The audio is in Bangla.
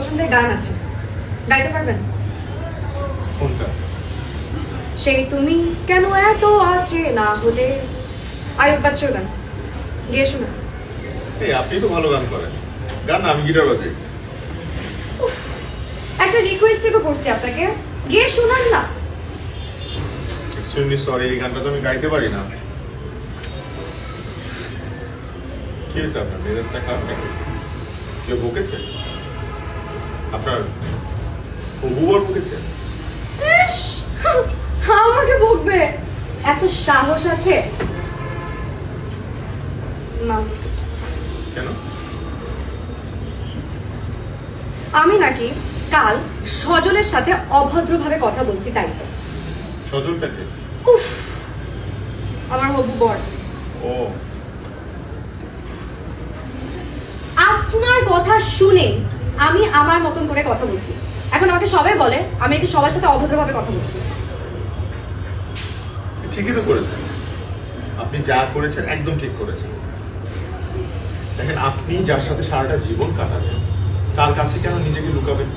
পছন্দের গান আছে, গাইতে পারবেন? কোনটা? সেই তুমি কেন এত আছে না হলে, আয়ুব বাচ্চুর গান গিয়ে শোনা। এই আপনি তো ভালো গান করেন। গান না, আমি গিটার বাজাই। একটা রিকোয়েস্ট তো করছি আপনাকে, গিয়ে শোনান না। এক্সট্রিমলি সরি, এই গানটা তো আমি গাইতে পারি না। কি হয়েছে আপনার? মেজাজটা খারাপ নাকি? কেউ বকেছে? আপনার হবুবর বকেছে? ইস, আমাকে বকবে? এত সাহস আছে? না বকেছে। কেন? আমি নাকি কাল সজলের সাথে অভদ্রভাবে কথা বলছি, তাই তো। সজলটাকে? উফ, আমার হবু বর। ও, আপনার কথা শুনে আমি আমার মতন করে কথা বলছি। এখন আমাকে সবাই বলে আমি একটু সবার সাথে অভদ্রভাবে কথা বলছি। ঠিকই তো করেছেন। আপনি যা করেছেন একদম ঠিক করেছেন। দেখেন, আপনি যার সাথে সারাটা জীবন কাটাবেন তার কাছে কেন নিজেকে লুকাবেন?